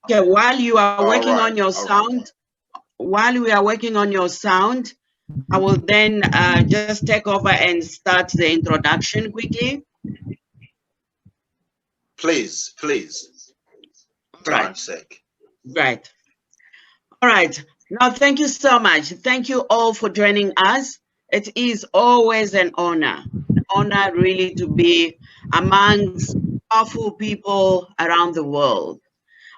Okay, while you are working on your sound, while we are working on your sound, I will then just take over and start the introduction quickly. Please. Right. Sake. Right. All right. Now, thank you so much. Thank you all for joining us. It is always an honor really to be amongst powerful people around the world.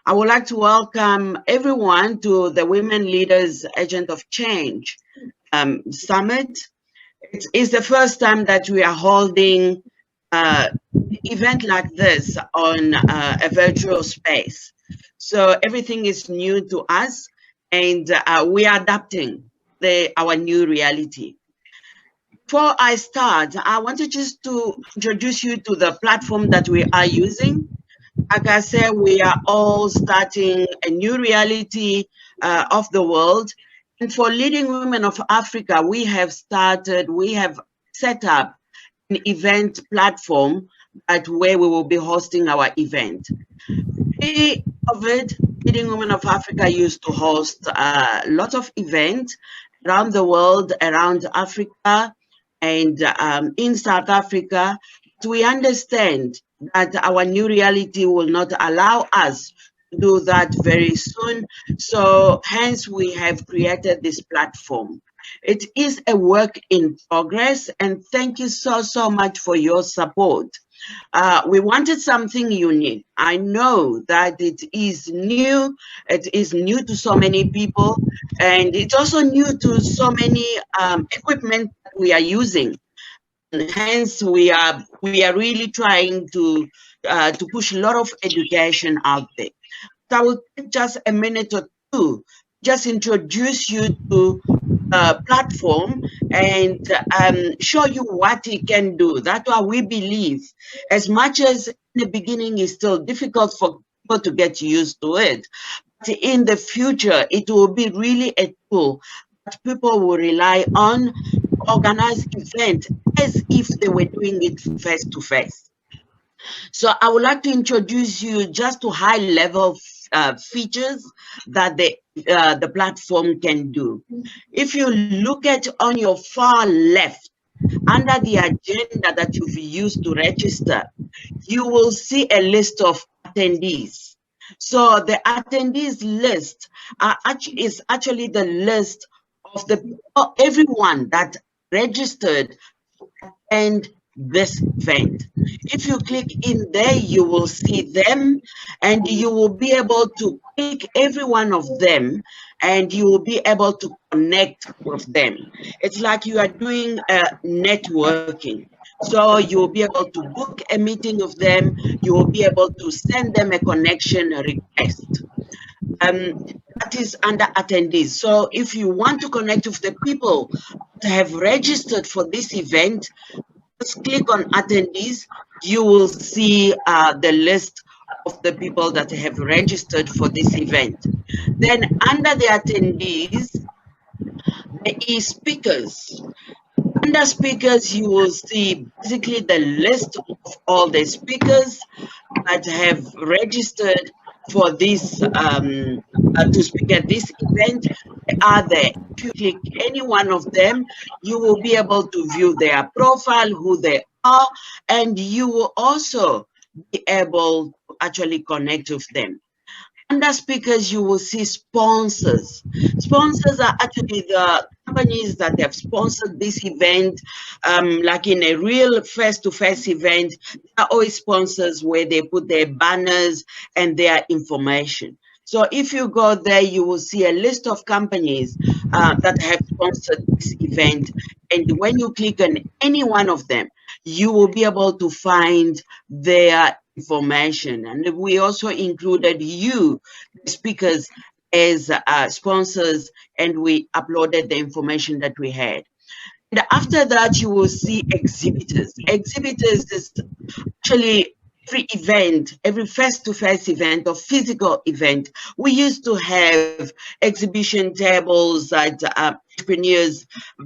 I would like to welcome everyone to the Women Leaders Agent of Change Summit. It is the first time that we are holding an event like this on a virtual space. So everything is new to us, and we are adapting our new reality. Before I start, I wanted just to introduce you to the platform that we are using. Like I said, we are all starting a new reality of the world. And for Leading Women of Africa, we have set up an event platform where we will be hosting our event. Pre-COVID, Leading Women of Africa used to host a lot of events around the world, around Africa, and in South Africa. We understand that our new reality will not allow us to do that very soon. So hence we have created this platform. It is a work in progress, and thank you so much for your support. We wanted something unique. I know that it is new to so many people, and it's also new to so many equipment that we are using. And hence, we are really trying to push a lot of education out there. So I will take just a minute or two, just introduce you to platform and show you what it can do. That's why we believe, as much as in the beginning is still difficult for people to get used to it, but in the future, it will be really a tool that people will rely on to organize events as if they were doing it face to face. So I would like to introduce you just to high level features that the platform can do. If you look at on your far left, under the agenda that you've used to register, you will see a list of attendees. So the attendees list is actually the list of everyone that registered and this event. If you click in there, you will see them and you will be able to click every one of them and you will be able to connect with them. It's like you are doing networking. So you will be able to book a meeting with them. You will be able to send them a connection request. That is under attendees. So if you want to connect with the people that have registered for this event, just click on attendees. You will see the list of the people that have registered for this event. Then under the attendees, there is speakers. Under speakers, you will see basically the list of all the speakers that have registered for this to speak at this event. They are there. If you click any one of them, you will be able to view their profile, who they are, and you will also be able to actually connect with them. Under speakers, you will see sponsors. Sponsors are actually the companies that have sponsored this event, like in a real face-to-face event. There are always sponsors where they put their banners and their information. So if you go there, you will see a list of companies that have sponsored this event. And when you click on any one of them, you will be able to find their information. And we also included you, the speakers, as sponsors, and we uploaded the information that we had. And after that, you will see exhibitors. Exhibitors is actually every event, every face-to-face event or physical event. We used to have exhibition tables that entrepreneurs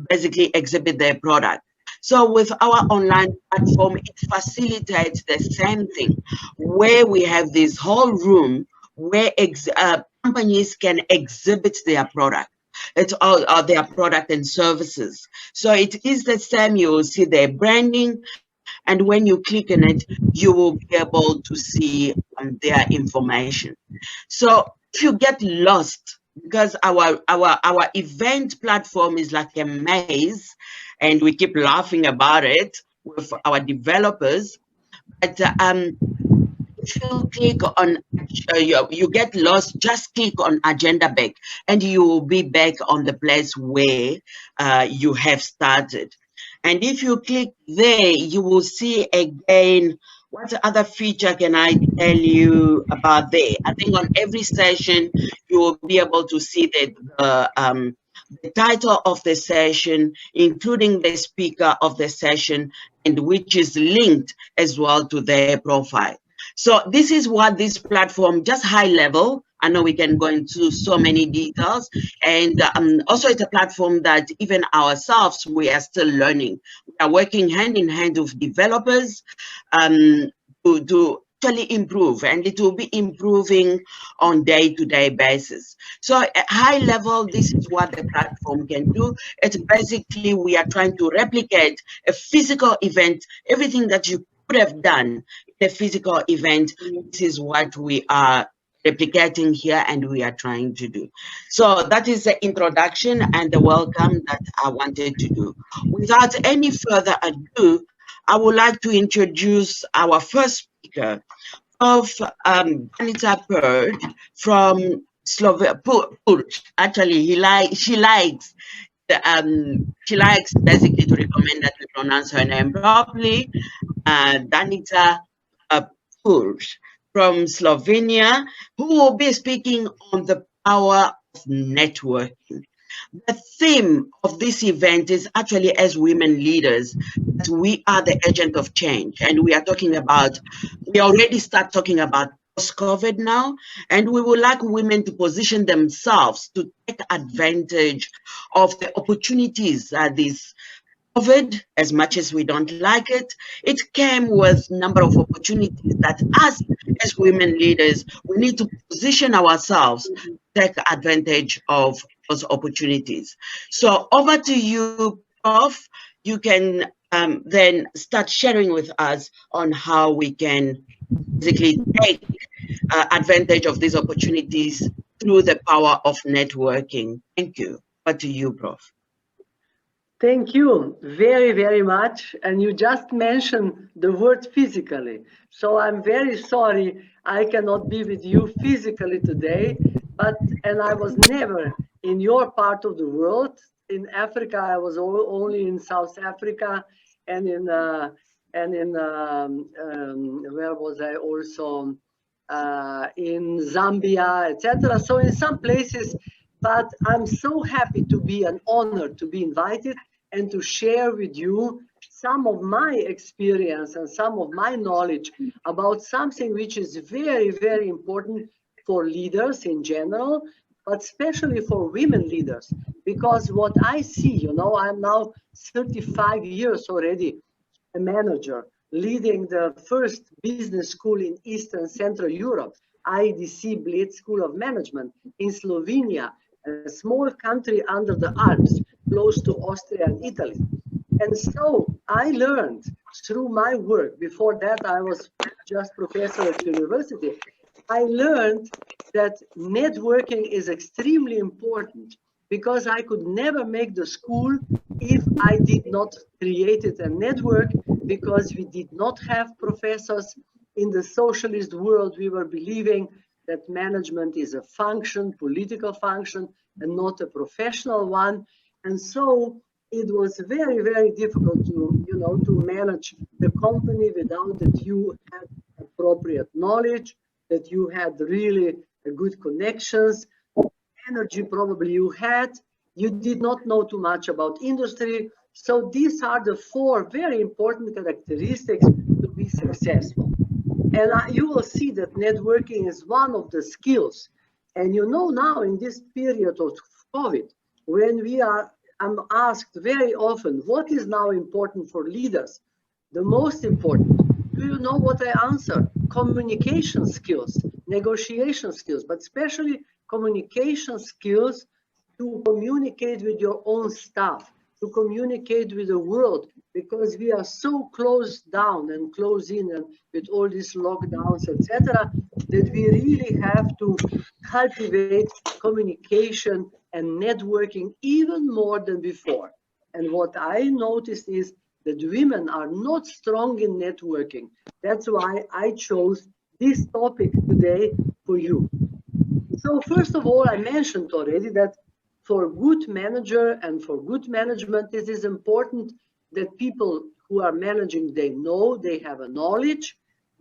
basically exhibit their product. So with our online platform, it facilitates the same thing, where we have this whole room where companies can exhibit their product. It's all their product and services. So it is the same. You will see their branding, and when you click on it, you will be able to see their information. So if you get lost, because our event platform is like a maze, and we keep laughing about it with our developers, but if you click on, you get lost, just click on agenda back, and you will be back on the place where you have started. And if you click there, you will see again, what other feature can I tell you about there? I think on every session, you will be able to see the title of the session, including the speaker of the session, and which is linked as well to their profile. So this is what this platform, just high level. I know we can go into so many details. And also it's a platform that even ourselves, we are still learning. We are working hand in hand with developers to actually improve, and it will be improving on day-to-day basis. So at high level, this is what the platform can do. It's basically, we are trying to replicate a physical event, everything that you could have done in a physical event. This is what we are replicating here, and we are trying to do. So that is the introduction and the welcome that I wanted to do. Without any further ado, I would like to introduce our first speaker, Prof. Danica Purg from Slovenia. Actually, she likes basically to recommend that we pronounce her name properly. Danica Purg from Slovenia, who will be speaking on the power of networking. The theme of this event is actually, as women leaders, that we are the agent of change. And we are talking about, we already start talking about post-COVID now, and we would like women to position themselves to take advantage of the opportunities this COVID, as much as we don't like it, it came with a number of opportunities that us as women leaders, we need to position ourselves to take advantage of those opportunities. So over to you, Prof. You can then start sharing with us on how we can basically take advantage of these opportunities through the power of networking. Thank you. Over to you, Prof. Thank you very, very much. And you just mentioned the word physically. So I'm very sorry I cannot be with you physically today, and I was never in your part of the world. In Africa, I was only in South Africa, and where was I also? In Zambia, etc. So in some places, but I'm so happy to be an honor to be invited and to share with you some of my experience and some of my knowledge about something which is very, very important for leaders in general, but especially for women leaders. Because what I see, you know, I'm now 35 years already a manager, leading the first business school in Eastern Central Europe, Iedc Bled School of Management in Slovenia, a small country under the Alps, close to Austria and Italy. And so I learned through my work, before that I was just professor at university, I learned that networking is extremely important, because I could never make the school if I did not create a network, because we did not have professors. In the socialist world, we were believing that management is a function, political function, and not a professional one. And so it was very, very difficult to, you know, to manage the company without that you had appropriate knowledge, that you had really good connections, energy probably you had, you did not know too much about industry. So these are the four very important characteristics to be successful. And you will see that networking is one of the skills. And you know, now in this period of COVID, when I'm asked very often, what is now important for leaders? The most important, do you know what I answer? Communication skills. negotiation skills, but especially communication skills to communicate with your own staff, to communicate with the world, because we are so closed down and closed in and with all these lockdowns, etc., that we really have to cultivate communication and networking even more than before. And what I noticed is that women are not strong in networking. That's why I chose this topic today for you. So first of all, I mentioned already that for good manager and for good management, it is important that people who are managing, they know, they have a knowledge.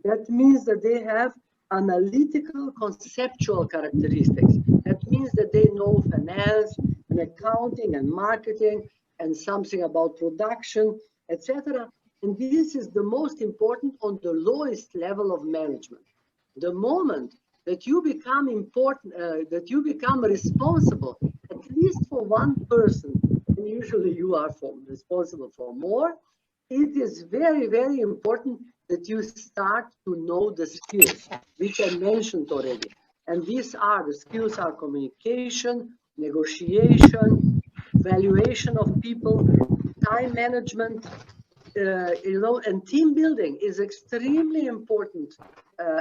That means that they have analytical, conceptual characteristics. That means that they know finance and accounting and marketing and something about production, etc. And this is the most important on the lowest level of management. The moment that you become important, that you become responsible, at least for one person, and usually you are responsible for more, it is very, very important that you start to know the skills, which I mentioned already. And these are, the skills are communication, negotiation, valuation of people, time management, and team building is extremely important,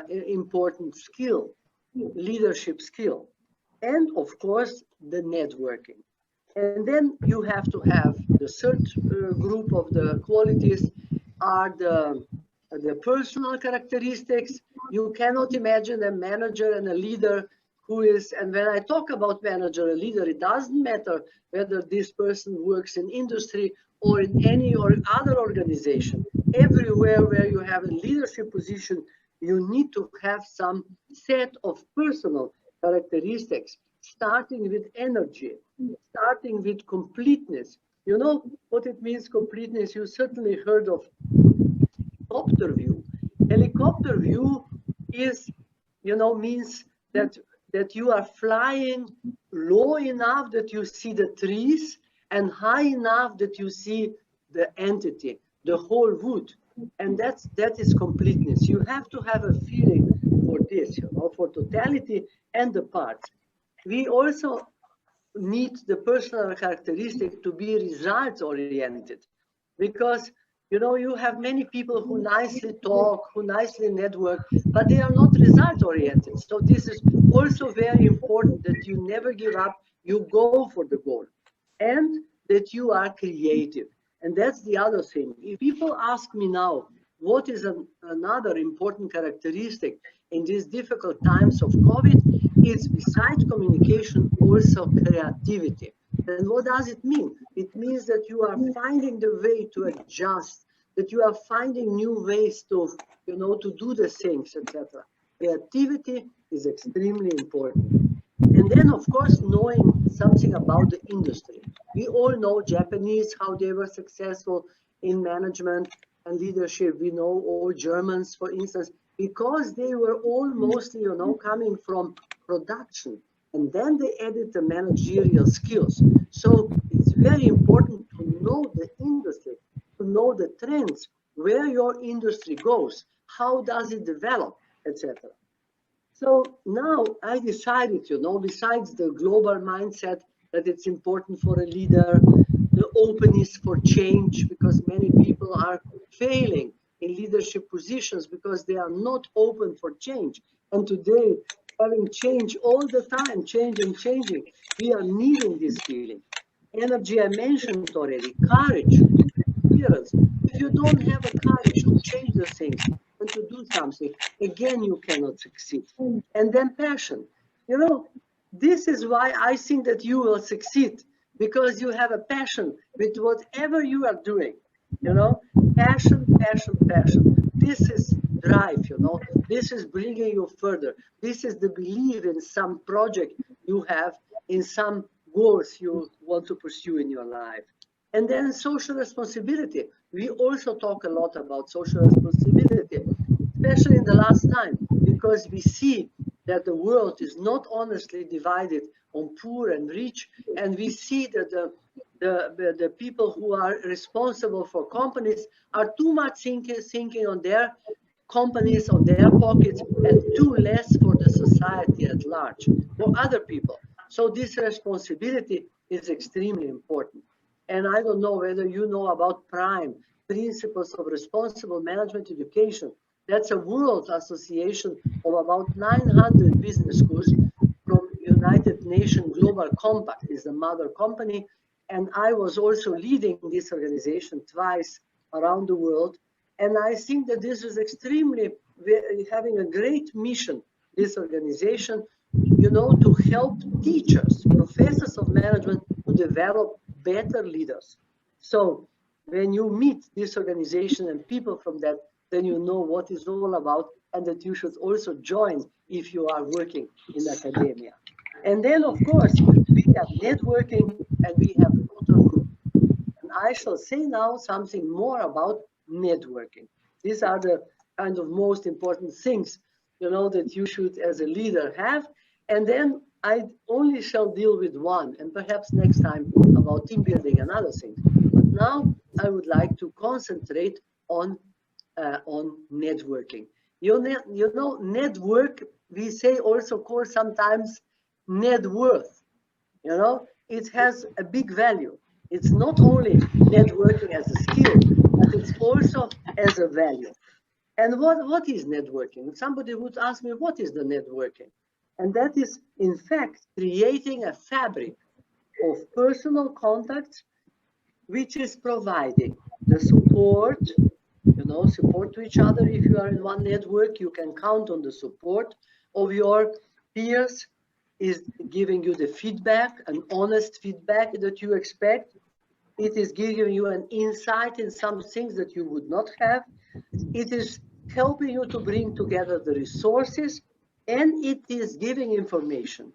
important skill, leadership skill, and of course the networking. And then you have to have the third group of the qualities are the personal characteristics. You cannot imagine a manager and a leader who is, and when I talk about manager and leader, it doesn't matter whether this person works in industry or in any or other organization. Everywhere where you have a leadership position, you need to have some set of personal characteristics, starting with energy, starting with completeness. You know what it means, completeness? You certainly heard of helicopter view. Helicopter view is, means that you are flying low enough that you see the trees and high enough that you see the entity, the whole wood. And that is completeness. You have to have a feeling for this, for totality and the parts. We also need the personal characteristic to be results oriented, because you have many people who nicely talk, who nicely network, but they are not result oriented. So this is also very important, that you never give up, you go for the goal, and that you are creative. And that's the other thing. If people ask me now, what is another important characteristic in these difficult times of COVID, it's besides communication also creativity. And what does it mean? It means that you are finding the way to adjust, that you are finding new ways to, to do the things, etc. Creativity is extremely important. And then, of course, knowing something about the industry. We all know Japanese, how they were successful in management and leadership. We know all Germans, for instance, because they were all mostly, coming from production. And then they added the managerial skills. So it's very important to know the industry, to know the trends, where your industry goes, how does it develop, etc. So now I decided, besides the global mindset, that it's important for a leader, the openness for change, because many people are failing in leadership positions because they are not open for change. And today, having change all the time, changing, we are needing this feeling. Energy, I mentioned already, courage, perseverance. If you don't have a courage to change the things and to do something, again, you cannot succeed. And then passion. This is why I think that you will succeed, because you have a passion with whatever you are doing. Passion. This is drive, this is bringing you further. This is the belief in some project you have, in some goals you want to pursue in your life. And then social responsibility. We also talk a lot about social responsibility, especially in the last time, because we see that the world is not honestly divided on poor and rich, and we see that the people who are responsible for companies are too much thinking on their companies on their pockets and too less for the society at large, for other people. So this responsibility is extremely important. And I don't know whether you know about PRIME, Principles of Responsible Management Education. That's a world association of about 900 business schools from United Nations Global Compact is the mother company. And I was also leading this organization twice around the world. And I think that this is extremely having a great mission, this organization, you know, to help teachers, professors of management to develop better leaders. So when you meet this organization and people from that, then you know what it's all about and that you should also join if you are working in academia. And then, of course, we have networking and we have total group. And I shall say now something more about networking. These are the kind of most important things, you know, that you should as a leader have. And then I only shall deal with one, and perhaps next time about team building and other things. But now I would like to concentrate on networking. You know, network, we say also call sometimes net worth. You know, it has a big value. It's not only networking as a skill, but it's also as a value. And what is networking? Somebody would ask me, what is the networking? And that is, in fact, creating a fabric of personal contacts, which is providing the support, you know, support to each other. If you are in one network, you can count on the support of your peers, is giving you the feedback, an honest feedback that you expect. It is giving you an insight in some things that you would not have. It is helping you to bring together the resources, and it is giving information.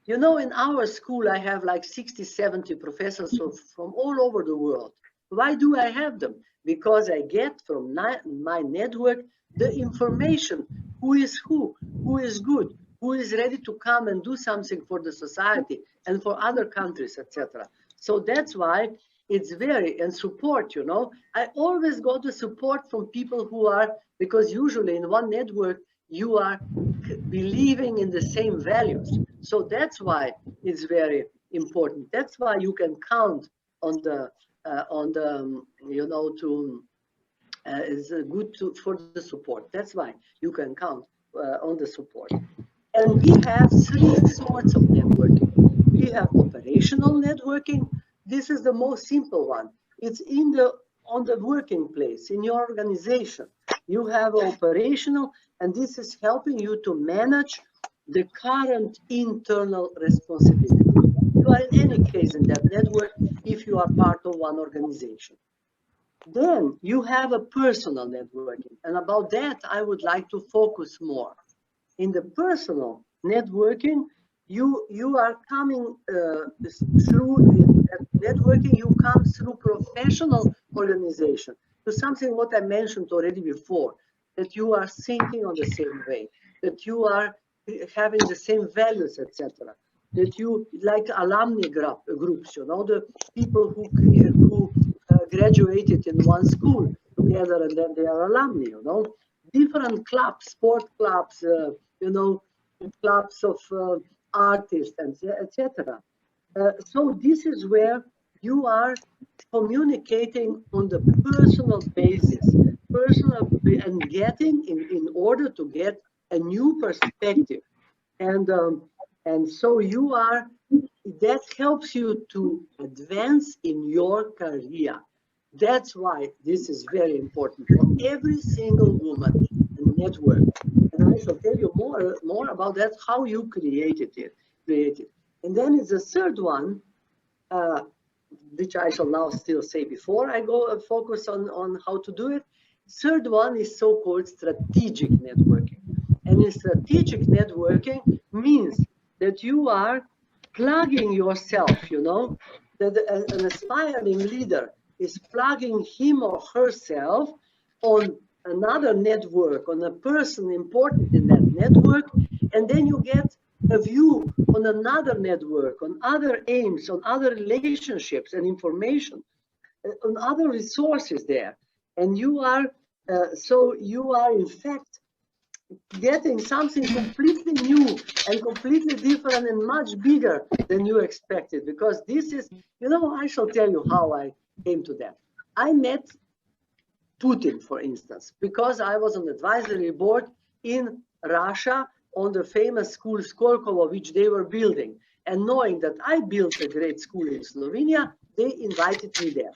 You know, in our school, I have like 60, 70 professors from all over the world. Why do I have them? Because I get from my network the information, who is good, who is ready to come and do something for the society and for other countries, etc. So that's why it's very, and support, you know, I always got the support from people who are, because usually in one network, you are believing in the same values. So that's why it's very important. That's why you can count on the you know, to it's good for the support. That's why you can count on the support. And we have three sorts of networking. We have operational networking. This is the most simple one. It's on the working place, in your organization. You have operational, and this is helping you to manage the current internal responsibility. You are in any case in that network if you are part of one organization. Then you have a personal networking, and about that I would like to focus more. In the personal networking, you are coming through networking, you come through professional organization to something what I mentioned already before, that you are thinking on the same way, that you are having the same values, etc. That you, like alumni groups, you know, the people who graduated in one school together and then they are alumni, you know. Different clubs, sport clubs, you know, clubs of artists, and etc. So this is where you are communicating on the personal basis, and getting in order to get a new perspective, and so you are. That helps you to advance in your career. That's why this is very important for every single woman in the network. And I shall tell you more about that, how you created it. And then it's the third one, which I shall now still say before I go focus on how to do it. Third one is so-called strategic networking. And in strategic networking means that you are plugging yourself, you know, that an aspiring leader is plugging him or herself on another network, on a person important in that network, and then you get a view on another network, on other aims, on other relationships and information, on other resources there. And you are So you are in fact getting something completely new and completely different and much bigger than you expected. Because this is, you know, I shall tell you how I came to that. I met Putin, for instance, because I was on the advisory board in Russia on the famous school Skolkovo, which they were building. And knowing that I built a great school in Slovenia, they invited me there.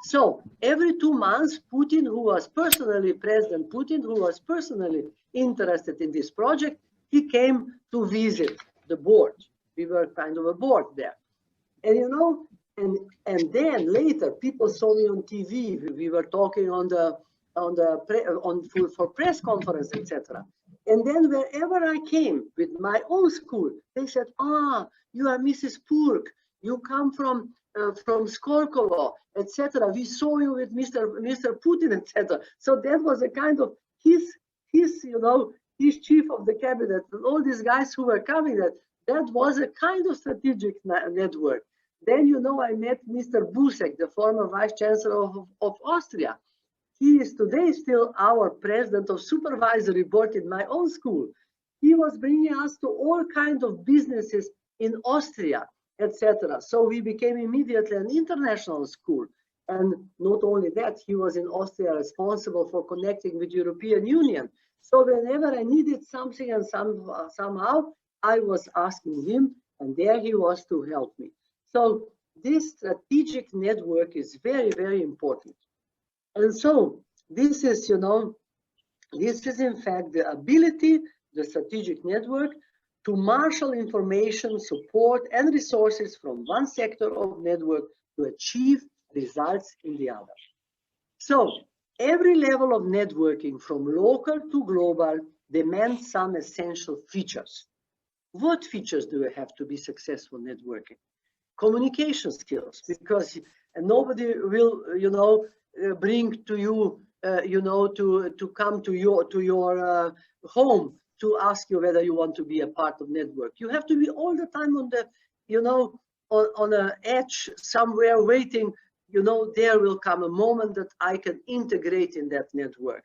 So every 2 months, Putin, who was personally, President Putin, who was personally interested in this project, he came to visit the board. We were kind of a board there. And you know, and then later people saw me on TV. We were talking for press conference, etc. And then wherever I came with my own school, they said, "Ah, you are Mrs. Purg. You come from Skolkovo, etc. We saw you with Mr. Putin, etc." So that was a kind of his you know, his chief of the cabinet and all these guys who were coming. That was a kind of strategic network. Then, you know, I met Mr. Busek, the former vice chancellor of Austria. He is today still our president of supervisory board in my own school. He was bringing us to all kinds of businesses in Austria, etc. So we became immediately an international school. And not only that, he was in Austria responsible for connecting with European Union. So whenever I needed something and somehow I was asking him, and there he was to help me. So this strategic network is very, very important. And so this is, you know, this is in fact the ability, the strategic network, to marshal information, support, and resources from one sector of network to achieve results in the other. So every level of networking from local to global demands some essential features. What features do you have to be successful networking? Communication skills, because nobody will, you know, bring to you, you know, to come to your home to ask you whether you want to be a part of network. You have to be all the time on the, you know, on an edge somewhere waiting. You know, there will come a moment that I can integrate in that network.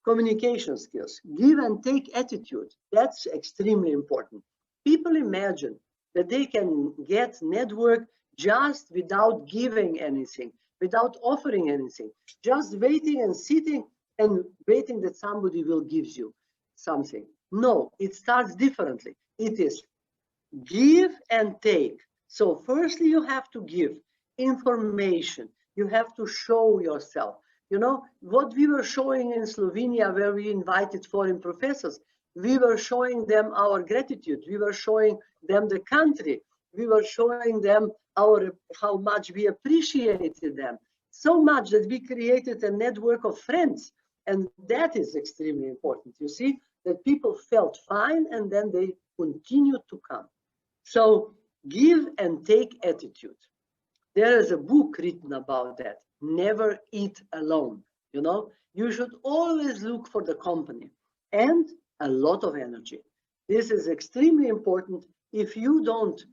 Communication skills, give and take attitude. That's extremely important. People imagine that they can get network just without giving anything, without offering anything, just waiting and sitting and waiting that somebody will give you something. No, it starts differently. It is give and take. So firstly, you have to give information. You have to show yourself. You know, what we were showing in Slovenia, where we invited foreign professors, we were showing them our gratitude. We were showing them the country. We were showing them how much we appreciated them. So much that we created a network of friends. And that is extremely important. You see, that people felt fine and then they continued to come. So give and take attitude. There is a book written about that. Never eat alone. You know, you should always look for the company and a lot of energy. This is extremely important. If you don't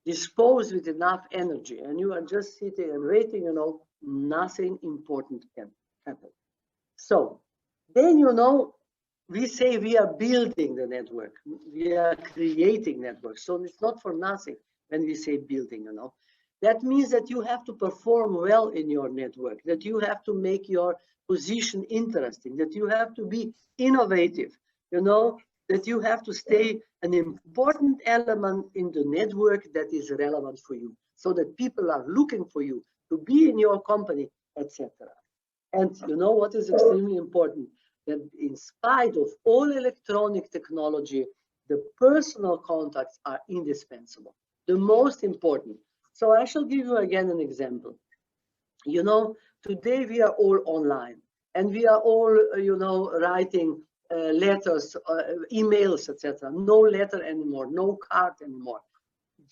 dispose with enough energy and you are just sitting and waiting, you know, nothing important can happen. So then, you know, we say we are building the network. We are creating networks. So it's not for nothing when we say building, you know. That means that you have to perform well in your network, that you have to make your position interesting, that you have to be innovative, you know, that you have to stay an important element in the network that is relevant for you, so that people are looking for you to be in your company, etc. And you know what is extremely important? That in spite of all electronic technology, the personal contacts are indispensable, the most important. So I shall give you again an example. You know, today we are all online and we are all, you know, writing letters, emails, etc. No letter anymore, no card anymore.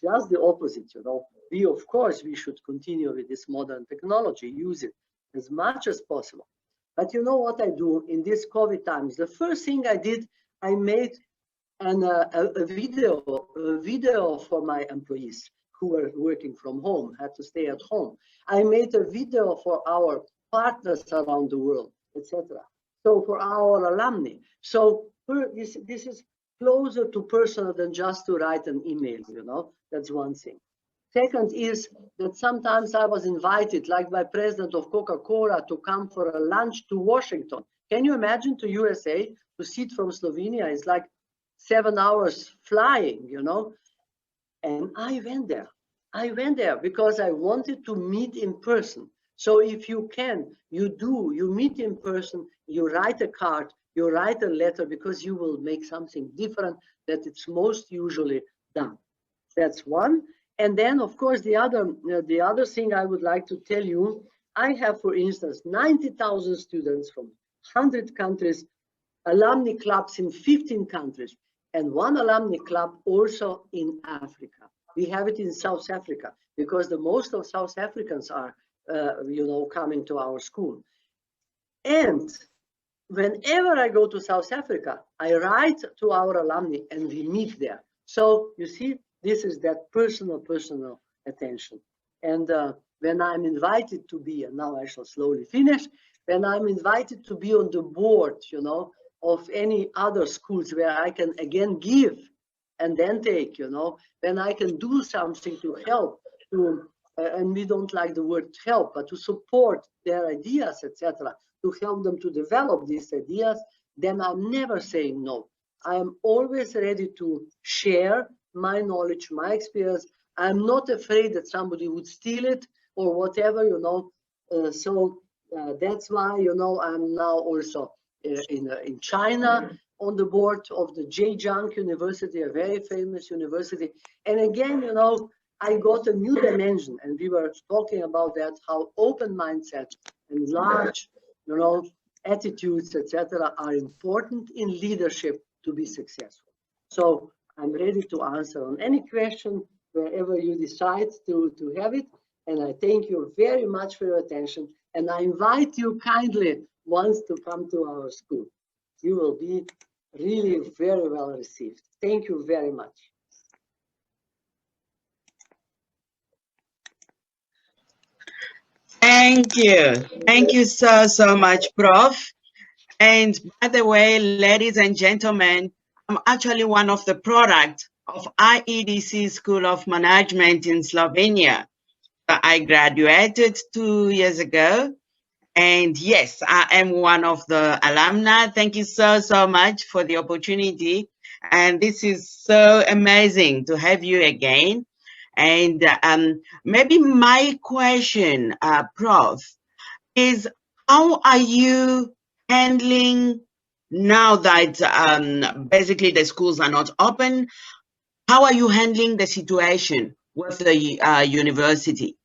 Just the opposite, you know. We, of course, we should continue with this modern technology, use it as much as possible. But you know what I do in these COVID times? The first thing I did, I made a video for my employees who were working from home, had to stay at home. I made a video for our partners around the world, etc. So for our alumni, so this is closer to personal than just to write an email, you know, that's one thing. Second is that sometimes I was invited, like by president of Coca-Cola, to come for a lunch to Washington. Can you imagine to USA, to sit from Slovenia? It's like 7 hours flying, you know? And I went there. I went there because I wanted to meet in person. So if you can, you meet in person, you write a card, you write a letter, because you will make something different that it's most usually done. That's one. And then, of course, the other thing I would like to tell you, I have, for instance, 90,000 students from 100 countries, alumni clubs in 15 countries, and one alumni club also in Africa. We have it in South Africa because the most of South Africans are, you know, coming to our school. And whenever I go to South Africa, I write to our alumni and we meet there. So you see, this is that personal attention. And when I'm invited to be, and now I shall slowly finish, when I'm invited to be on the board, you know, of any other schools where I can again give and then take, you know, then I can do something to help, to, and we don't like the word help, but to support their ideas, etc., to help them to develop these ideas, then I'm never saying no. I am always ready to share my knowledge, my experience. I'm not afraid that somebody would steal it or whatever, you know. That's why, you know, I'm now also in China on the board of the Zhejiang University, a very famous university. And again, you know, I got a new dimension, and we were talking about that, how open mindset and large, you know, attitudes, etc., are important in leadership to be successful. So I'm ready to answer on any question wherever you decide to have it. And I thank you very much for your attention. And I invite you kindly once to come to our school. You will be really very well received. Thank you very much. Thank you. Thank you so much, Prof. And by the way, ladies and gentlemen, I'm actually one of the products of Iedc School of Management in Slovenia. I graduated 2 years ago. And yes, I am one of the alumni. Thank you so much for the opportunity. And this is so amazing to have you again. And maybe my question, Prof, is how are you handling now that basically the schools are not open? How are you handling the situation with the university?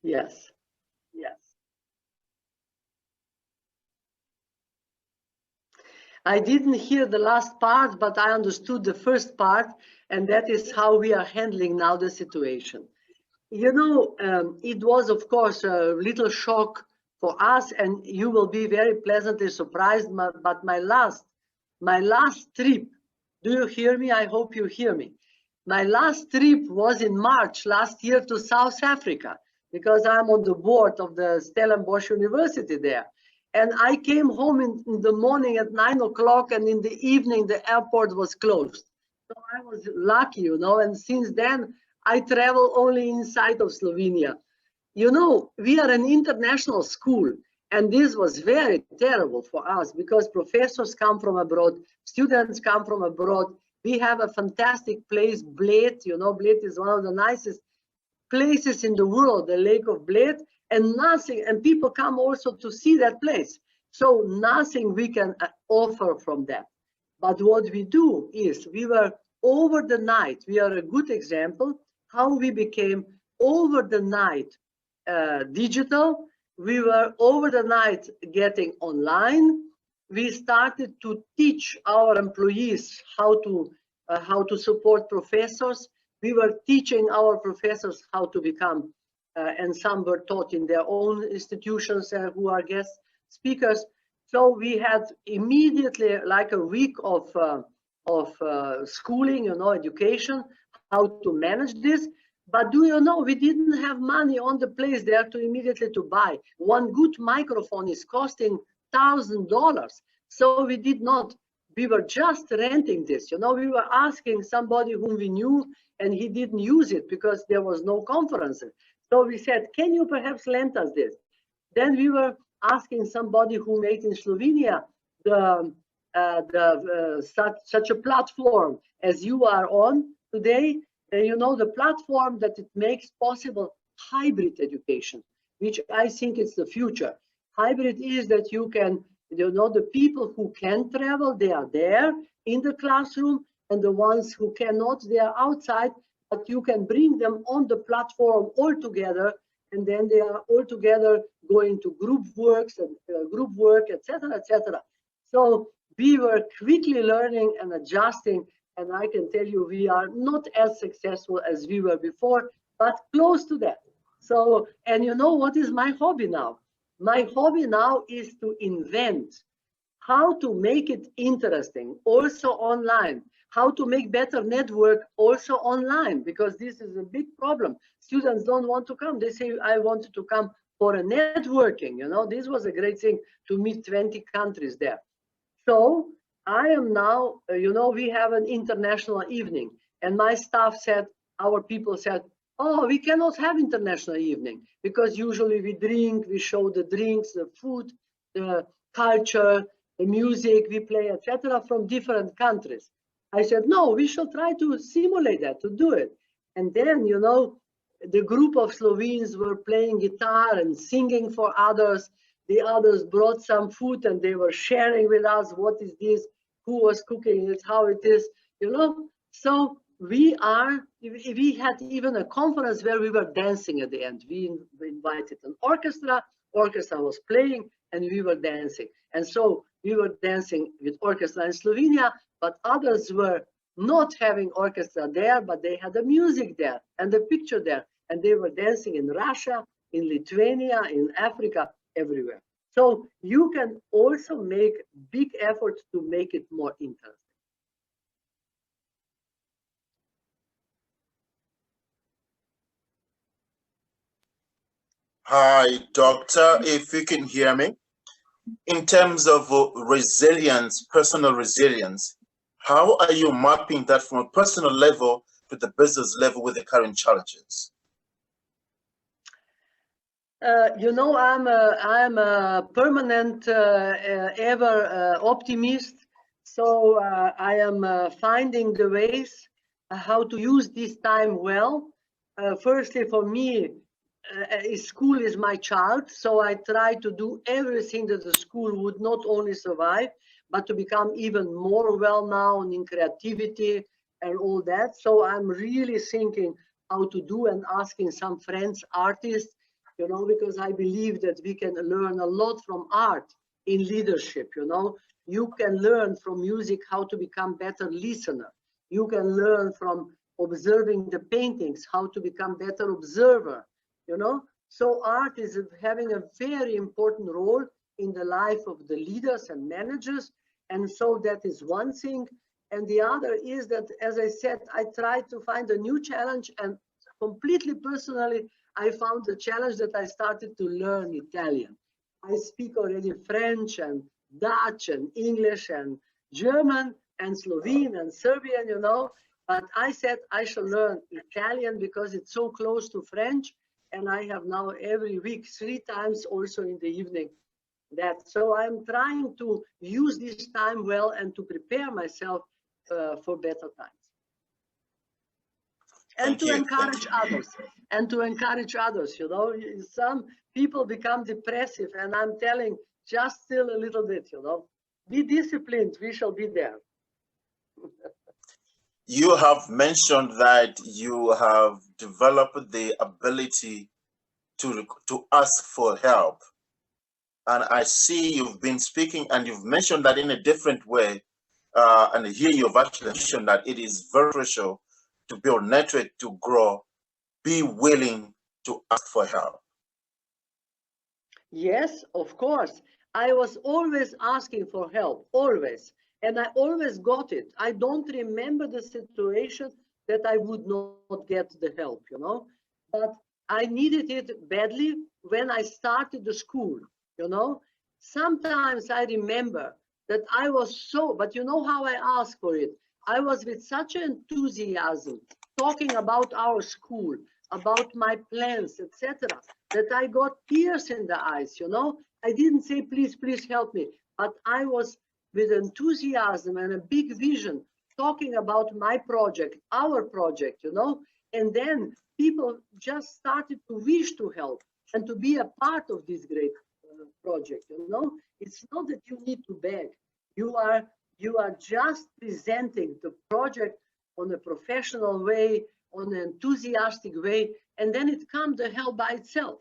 Yes. I didn't hear the last part, but I understood the first part, and that is how we are handling now the situation. You know, it was, of course, a little shock for us, and you will be very pleasantly surprised, but my last trip, do you hear me? I hope you hear me. My last trip was in March last year to South Africa, because I'm on the board of the Stellenbosch University there. And I came home in the morning at 9 o'clock, and in the evening, the airport was closed. So I was lucky, you know, and since then, I travel only inside of Slovenia. You know, we are an international school, and this was very terrible for us because professors come from abroad, students come from abroad. We have a fantastic place, Bled. You know, Bled is one of the nicest places in the world, the Lake of Bled, and nothing, and people come also to see that place. So nothing we can offer from that. But what we do is we were over the night, we are a good example how we became over the night digital. We were over the night getting online. We started to teach our employees how to support professors. We were teaching our professors how to become, and some were taught in their own institutions who are guest speakers. So we had immediately like a week of schooling, you know, education, how to manage this. But do you know, we didn't have money on the place there to immediately to buy. One good microphone is costing $1,000. So we did not, we were just renting this, you know, we were asking somebody whom we knew and he didn't use it because there was no conferences. So we said, can you perhaps lend us this? Then we were asking somebody who made in Slovenia such a platform as you are on today, you know, the platform that it makes possible hybrid education, which I think is the future. Hybrid is that you can, you know, the people who can travel, they are there in the classroom, and the ones who cannot, they are outside, but you can bring them on the platform all together, and then they are all together going to group works and group work, etc., etc. So we were quickly learning and adjusting, and I can tell you we are not as successful as we were before, but close to that. So, and you know what is my hobby now? My hobby now is to invent how to make it interesting, also online, how to make better network also online, because this is a big problem. Students don't want to come. They say, I wanted to come for a networking. You know, this was a great thing to meet 20 countries there. So I am now, you know, we have an international evening, and my staff said, our people said, oh, we cannot have international evening because usually we drink, we show the drinks, the food, the culture, the music we play, etc., from different countries. I said, no, we shall try to simulate that, to do it. And then, you know, the group of Slovenes were playing guitar and singing for others. The others brought some food and they were sharing with us, what is this, who was cooking it, how it is, you know. So we had even a conference where we were dancing at the end. We invited an orchestra was playing and we were dancing. And so we were dancing with orchestra in Slovenia, but others were not having orchestra there, but they had the music there and the picture there. And they were dancing in Russia, in Lithuania, in Africa, everywhere. So you can also make big efforts to make it more interesting. Hi, doctor, if you can hear me. In terms of resilience, personal resilience, how are you mapping that from a personal level to the business level with the current challenges? You know, I'm a permanent ever optimist. So I am finding the ways how to use this time well. Firstly, for me, school is my child, so I try to do everything that the school would not only survive, but to become even more well-known in creativity and all that. So I'm really thinking how to do and asking some friends, artists, you know, because I believe that we can learn a lot from art in leadership, you know. You can learn from music how to become better listener. You can learn from observing the paintings, how to become better observer. You know, so art is having a very important role in the life of the leaders and managers. And so that is one thing. And the other is that, as I said, I try to find a new challenge, and completely personally, I found the challenge that I started to learn Italian. I speak already French and Dutch and English and German and Slovene and Serbian, you know, but I said I shall learn Italian because it's so close to French. And I have now every week, 3 times also in the evening that. So I'm trying to use this time well and to prepare myself for better times. And to encourage others. And to encourage others, you know. Some people become depressive, and I'm telling, just still a little bit, you know. Be disciplined, we shall be there. You have mentioned that you have developed the ability to ask for help. And I see you've been speaking and you've mentioned that in a different way. And here you've actually mentioned that it is very crucial to build network, to grow, be willing to ask for help. Yes, of course. I was always asking for help, always. And I always got it. I don't remember the situation that I would not get the help, you know. But I needed it badly when I started the school, you know. sometimes I remember that I was so, but you know how I asked for it? I was with such enthusiasm talking about our school, about my plans, etc., that I got tears in the eyes, you know. I didn't say, please, please help me, but I was with enthusiasm and a big vision talking about my project, our project, you know, and then people just started to wish to help and to be a part of this great project, you know. It's not that you need to beg. You are just presenting the project on a professional way, on an enthusiastic way, and then it comes the help by itself.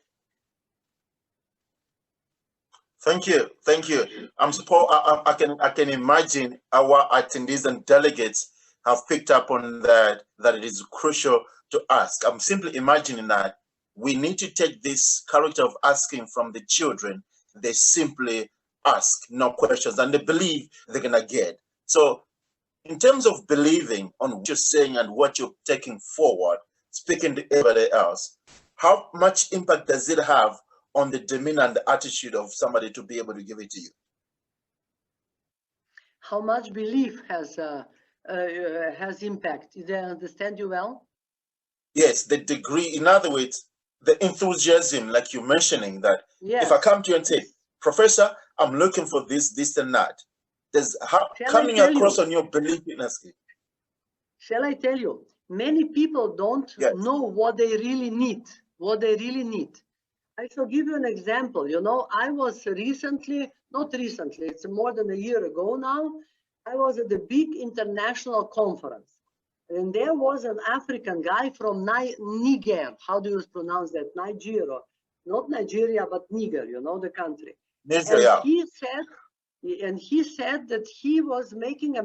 Thank you, thank you. I can imagine our attendees and delegates have picked up on that it is crucial to ask. I'm simply imagining that we need to take this character of asking from the children. They simply ask, no questions, and they believe they're gonna get. So in terms of believing on what you're saying and what you're taking forward, speaking to everybody else, how much impact does it have on the demeanor and the attitude of somebody to be able to give it to you? How much belief has impact? Did I understand you well? Yes, the degree, in other words, the enthusiasm, like you're mentioning that. Yes. If I come to you and say, Professor, I'm looking for this, and that, there's coming across on your belief in us. Shall I tell you? Many people don't know what they really need, I shall give you an example. You know, I was not recently, it's more than a year ago now, I was at a big international conference. And there was an African guy from Niger. How do you pronounce that? Nigeria. Not Nigeria, but Niger, you know, the country. Nigeria. And he said that he was making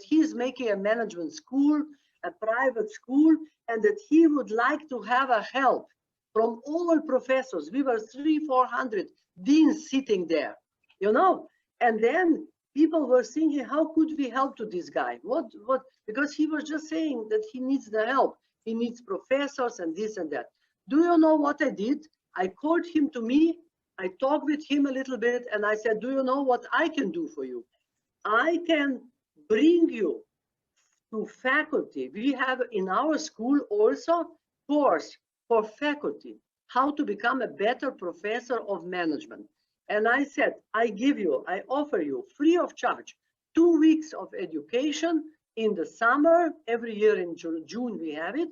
he's making a management school, a private school, and that he would like to have a help from all professors. We were 300-400 deans sitting there, you know. And then people were thinking, how could we help to this guy? What? Because he was just saying that he needs the help. He needs professors and this and that. Do you know what I did? I called him to me. I talked with him a little bit, and I said, do you know what I can do for you? I can bring you to faculty. We have in our school also course for faculty, how to become a better professor of management. And I said, I offer you free of charge 2 weeks of education in the summer. Every year in June we have it.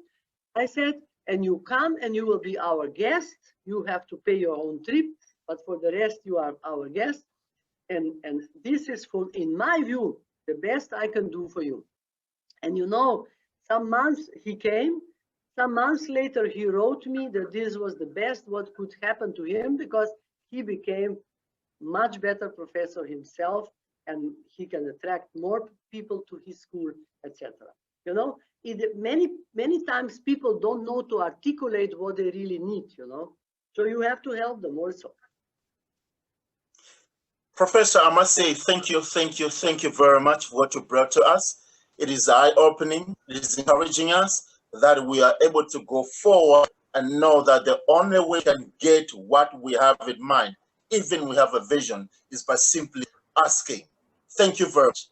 I said, and you come and you will be our guest. You have to pay your own trip, but for the rest you are our guest. And this is, in my view, the best I can do for you. And you know, some months he came. Some months later, he wrote me that this was the best what could happen to him, because he became much better professor himself, and he can attract more people to his school, etc. You know, many times people don't know to articulate what they really need, you know. So you have to help them also. Professor, I must say thank you very much for what you brought to us. It is eye-opening, it is encouraging us that we are able to go forward and know that the only way we can get what we have in mind, even we have a vision, is by simply asking. Thank you very much.